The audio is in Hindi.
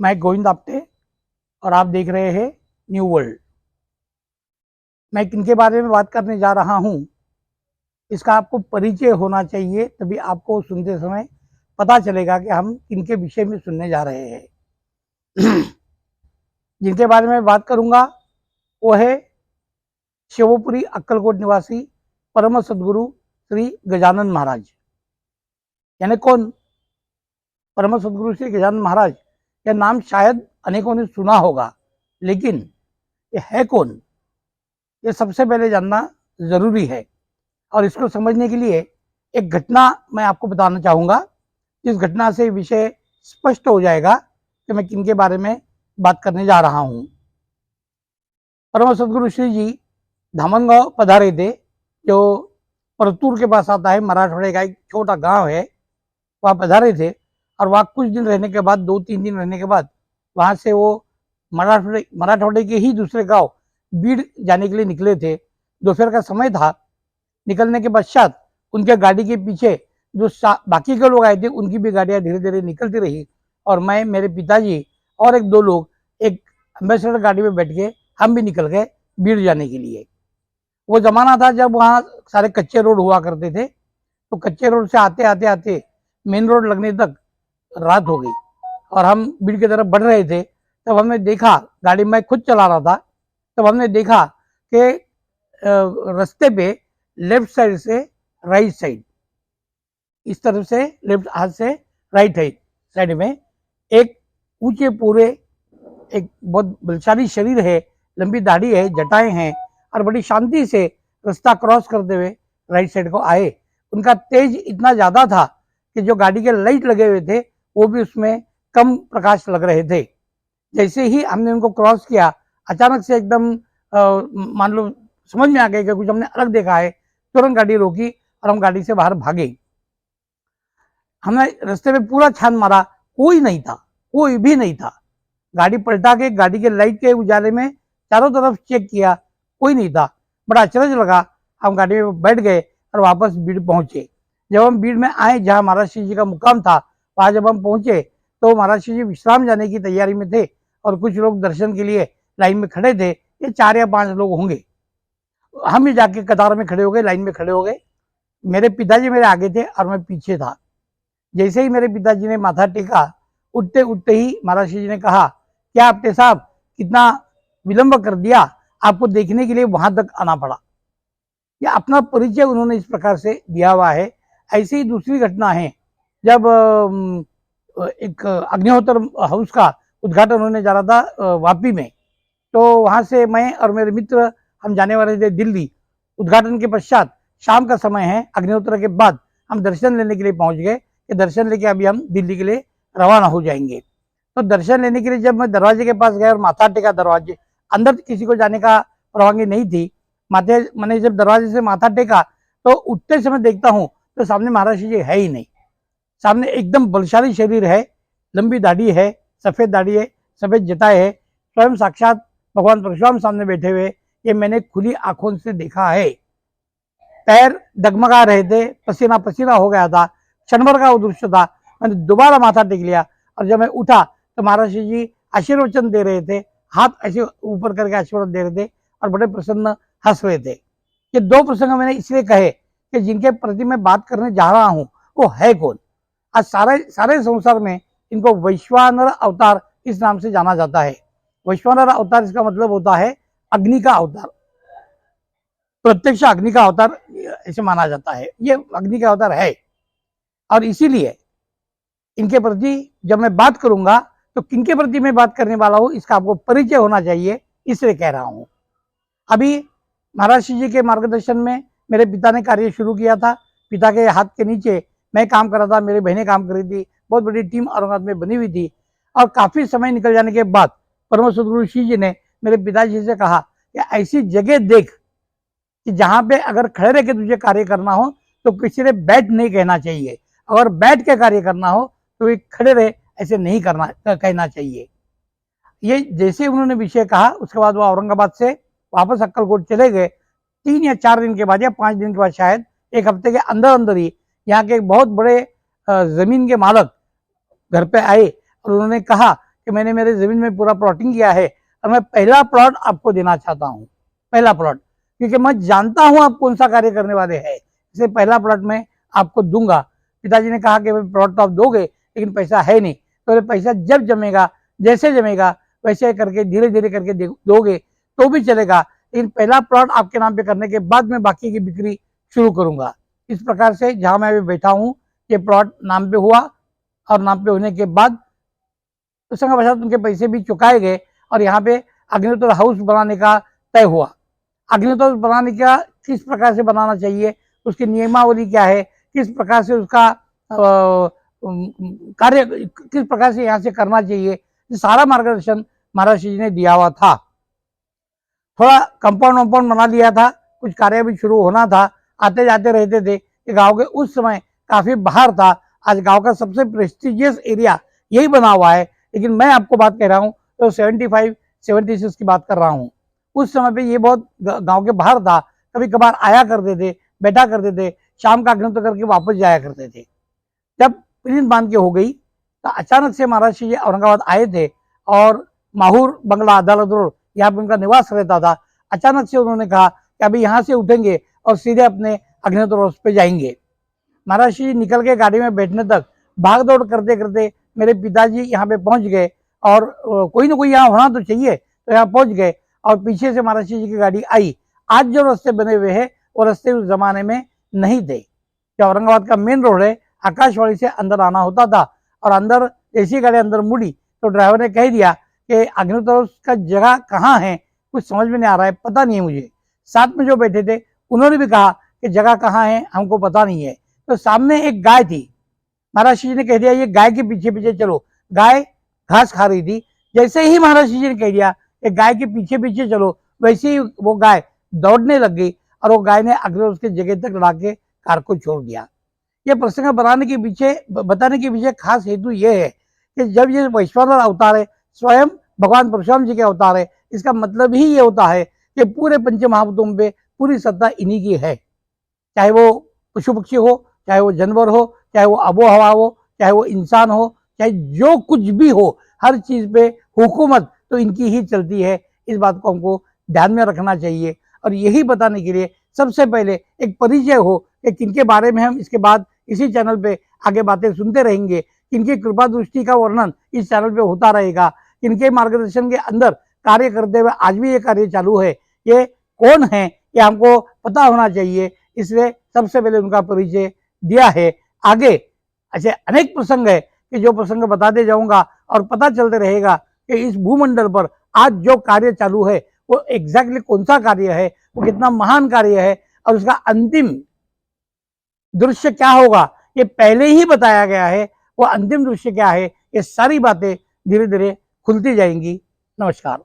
मैं गोविंद आप्टे और आप देख रहे हैं न्यू वर्ल्ड। मैं किनके बारे में बात करने जा रहा हूं, इसका आपको परिचय होना चाहिए, तभी आपको सुनते समय पता चलेगा कि हम किनके विषय में सुनने जा रहे हैं। जिनके बारे में बात करूंगा वो है शिवपुरी अक्कलकोट निवासी परम सद्गुरु श्री गजानन महाराज। यानी कौन? परम सद्गुरु श्री गजानन महाराज। यह नाम शायद अनेकों ने सुना होगा, लेकिन ये है कौन, ये सबसे पहले जानना जरूरी है। और इसको समझने के लिए एक घटना मैं आपको बताना चाहूंगा, जिस घटना से विषय स्पष्ट हो जाएगा कि मैं किनके बारे में बात करने जा रहा हूं। परम सद्गुरु श्री जी धामनगांव पधारे थे, जो परतूर के पास आता है, मराठवाड़े का एक छोटा गांव है। वहाँ पधारे थे और वहाँ कुछ दिन रहने के बाद, 2-3 दिन रहने के बाद, वहाँ से वो मराठवाड़े के ही दूसरे गांव बीड़ जाने के लिए निकले थे। दोपहर का समय था। निकलने के पश्चात उनके गाड़ी के पीछे जो बाकी के लोग आए थे, उनकी भी गाड़ियां धीरे धीरे निकलती रही और मैं, मेरे पिताजी और 1-2 लोग एक एम्बेसडर गाड़ी में बैठ के हम भी निकल गए बीड़ जाने के लिए। वो जमाना था जब वहाँ सारे कच्चे रोड हुआ करते थे, तो कच्चे रोड से आते आते आते मेन रोड लगने तक रात हो गई और हम बीड़ की तरफ बढ़ रहे थे। तब हमने देखा, गाड़ी मैं खुद चला रहा था, तब हमने देखा कि रास्ते पे लेफ्ट साइड से राइट साइड, इस तरफ से लेफ्ट हाथ से राइट साइड में एक ऊंचे पूरे, एक बहुत बलशाली शरीर है, लंबी दाढ़ी है, जटाएं हैं और बड़ी शांति से रास्ता क्रॉस करते हुए राइट साइड को आए। उनका तेज इतना ज्यादा था कि जो गाड़ी के लाइट लगे हुए थे वो भी उसमें कम प्रकाश लग रहे थे। जैसे ही हमने उनको क्रॉस किया, अचानक से एकदम मान लो समझ में आ गया कि कुछ हमने अलग देखा है। तुरंत गाड़ी रोकी और हम गाड़ी से बाहर भागे। हमने रास्ते में पूरा छान मारा, कोई नहीं था, कोई भी नहीं था। गाड़ी पलटा के गाड़ी के लाइट के उजाले में चारों तरफ चेक किया, कोई नहीं था। बड़ा आश्चर्य लगा। हम गाड़ी में बैठ गए और वापस बीड़ पहुंचे। जब हम बीड़ में आए, जहाँ महाराज श्री जी का मुकाम था, वहां जब हम पहुंचे तो महाराज श्री जी विश्राम जाने की तैयारी में थे और कुछ लोग दर्शन के लिए लाइन में खड़े थे। ये 4 या 5 लोग होंगे। हम भी जाके कतार में खड़े हो गए, लाइन में खड़े हो गए। मेरे पिताजी मेरे आगे थे और मैं पीछे था। जैसे ही मेरे पिताजी ने माथा टेका, उठते उठते ही महाराज श्री जी ने कहा, क्या आपटे साहब, कितना विलंब कर दिया, आपको देखने के लिए वहां तक आना पड़ा। या अपना परिचय उन्होंने इस प्रकार से दिया हुआ है। ऐसी ही दूसरी घटना है, जब एक अग्निहोत्र हाउस का उद्घाटन होने जा रहा था वापी में, तो वहां से मैं और मेरे मित्र हम जाने वाले थे दिल्ली। उद्घाटन के पश्चात शाम का समय है, अग्निहोत्र के बाद हम दर्शन लेने के लिए पहुंच गए कि दर्शन लेके अभी हम दिल्ली के लिए रवाना हो जाएंगे। तो दर्शन लेने के लिए जब मैं दरवाजे के पास गया और माथा टेका, दरवाजे अंदर किसी को जाने का परवानगी नहीं थी, मैंने जब दरवाजे से माथा टेका तो उठते समय देखता हूँ तो सामने महाराज जी है ही नहीं। सामने एकदम बलशाली शरीर है, लंबी दाढ़ी है, सफेद दाढ़ी है, सफेद जटाएं है, स्वयं साक्षात भगवान परशुराम सामने बैठे हुए, ये मैंने खुली आंखों से देखा है। पैर डगमगा रहे थे, पसीना पसीना हो गया था, क्षण भर का वो दृश्य था। मैंने दोबारा माथा टेक लिया और जब मैं उठा तो महाराज जी आशीर्वचन दे रहे थे, हाथ ऐसे ऊपर करके आशीर्वाद दे रहे थे और बड़े प्रसन्न हंस रहे थे। ये 2 प्रसंग मैंने इसलिए कहे कि जिनके प्रति मैं बात करने जा रहा हूं वो है कौन। आज सारे संसार में इनको वैश्वानर अवतार इस नाम से जाना जाता है। वैश्वानर अवतार, इसका मतलब होता है अग्नि का अवतार, प्रत्यक्ष अग्नि का अवतार ऐसे माना जाता है। ये अग्नि का अवतार है और इसीलिए इनके प्रति जब मैं बात करूंगा तो किनके प्रति मैं बात करने वाला हूं, इसका आपको परिचय होना चाहिए, इसलिए कह रहा हूं। अभी महाराज श्री जी के मार्गदर्शन में मेरे पिता ने कार्य शुरू किया था। पिता के हाथ के नीचे मैं काम कर रहा था, मेरी बहनें काम कर रही थी, बहुत बड़ी टीम औरंगाबाद में बनी हुई थी। और काफी समय निकल जाने के बाद परम सद्गुरु श्री जी ने मेरे पिताजी से कहा कि ऐसी जगह देख कि जहां पे अगर खड़े रह के तुझे कार्य करना हो तो किसी ने बैठ नहीं कहना चाहिए, अगर बैठ के कार्य करना हो तो एक खड़े रहे ऐसे नहीं कहना चाहिए। ये जैसे उन्होंने विषय कहा, उसके बाद वो औरंगाबाद से वापस अक्कलकोट चले गए। 3 या 4 दिन के बाद या 5 दिन के बाद, शायद 1 हफ्ते के अंदर अंदर ही यहाँ के एक बहुत बड़े जमीन के मालक घर पे आए और उन्होंने कहा कि मैंने मेरे ज़मीन में पूरा प्लॉटिंग किया है और मैं पहला प्लॉट आपको देना चाहता हूँ, पहला प्लॉट, क्योंकि मैं जानता हूँ आप कौन सा कार्य करने वाले हैं, इसलिए पहला प्लॉट मैं आपको दूंगा। पिताजी ने कहा कि प्लॉट तो आप दोगे लेकिन पैसा है नहीं, तो पैसा जब जमेगा, जैसे जमेगा वैसे करके धीरे धीरे करके दोगे तो भी चलेगा, लेकिन पहला प्लॉट आपके नाम पे करने के बाद मैं बाकी की बिक्री शुरू करूंगा। इस प्रकार से जहां मैं अभी बैठा हूँ ये प्लॉट नाम पे हुआ और नाम पे होने के बाद प्रसंगवशात उनके पैसे भी चुकाए गए और यहाँ पे अग्निहोत्र हाउस बनाने का तय हुआ। अग्निहोत्र बनाने का किस प्रकार से बनाना चाहिए, उसकी नियमावली क्या है, किस प्रकार से उसका कार्य किस प्रकार से यहाँ से करना चाहिए, सारा मार्गदर्शन महाराज जी ने दिया हुआ था। थोड़ा कंपाउंड वम्पाउंड बना लिया था, कुछ कार्य भी शुरू होना था, आते जाते रहते थे। ये गांव के उस समय काफी बाहर था, आज गांव का सबसे प्रेस्टिजियस एरिया यही बना हुआ है। लेकिन मैं आपको बात कह रहा हूँ तो 75-76 की बात कर रहा हूँ। उस समय पे ये बहुत गांव के बाहर था, कभी कभार आया करते थे, बैठा करते थे, शाम का अग्निहोत्र करके वापस जाया करते थे। जब प्रिंस बांध के हो गई तो अचानक से महाराज जी औरंगाबाद आए थे और माहूर बंगला अदालत रोड यहाँ पे उनका निवास रहता था। अचानक से उन्होंने कहा कि अभी यहाँ से उठेंगे और सीधे अपने अग्निहोत्र हाउस पे जाएंगे। महाराज जी निकल के गाड़ी में बैठने तक भाग दौड़ करते करते मेरे पिताजी यहाँ पे पहुंच गए और कोई ना कोई यहाँ होना तो चाहिए, तो यहाँ पहुंच गए और पीछे से महाराज जी की गाड़ी आई। आज जो रास्ते बने हुए हैं वो रास्ते उस जमाने में नहीं थे। जो औरंगाबाद का मेन रोड है, आकाशवाणी से अंदर आना होता था और अंदर ऐसी गाड़ी अंदर मुड़ी तो ड्राइवर ने कह दिया कि अग्निहोत्र का जगह कहाँ है, कुछ समझ में नहीं आ रहा है, पता नहीं है मुझे। साथ में जो बैठे थे उन्होंने भी कहा कि जगह कहाँ है हमको पता नहीं है। तो सामने एक गाय थी, महाराज जी ने कह दिया ये गाय के पीछे पीछे चलो। गाय घास खा रही थी, जैसे ही महाराज जी ने कह दिया कि गाय के पीछे पीछे चलो, वैसे ही वो गाय दौड़ने लग गई और वो गाय ने अग्निहोत्र की जगह तक ला के कार को छोड़ दिया। ये प्रसंग बताने के पीछे खास हेतु ये है कि जब ये वैश्वानर अवतार है, स्वयं भगवान परशुराम जी के अवतार है, इसका मतलब ही ये होता है कि पूरे पंच महाभूतों पे पूरी सत्ता इन्हीं की है। चाहे वो पशु पक्षी हो, चाहे वो जानवर हो, चाहे वो आबो हवा हो, चाहे वो इंसान हो, चाहे जो कुछ भी हो, हर चीज पे हुकूमत तो इनकी ही चलती है। इस बात को हमको ध्यान में रखना चाहिए और यही बताने के लिए सबसे पहले एक परिचय हो कि किनके बारे में हम इसके बाद इसी चैनल पे आगे बातें सुनते रहेंगे, किनकी कृपा दृष्टि का वर्णन इस चैनल पे होता रहेगा, किनके मार्गदर्शन के अंदर कार्य करते हुए आज भी ये कार्य चालू है, ये कौन है ये हमको पता होना चाहिए। इसलिए सबसे पहले उनका परिचय दिया है। आगे ऐसे अनेक प्रसंग है कि जो प्रसंग बताते जाऊंगा और पता चलते रहेगा कि इस भूमंडल पर आज जो कार्य चालू है वो एग्जैक्टली कौन सा कार्य है, वो कितना महान कार्य है और उसका अंतिम दृश्य क्या होगा ये पहले ही बताया गया है। वो अंतिम दृश्य क्या है ये सारी बातें धीरे धीरे खुलती जाएंगी। नमस्कार।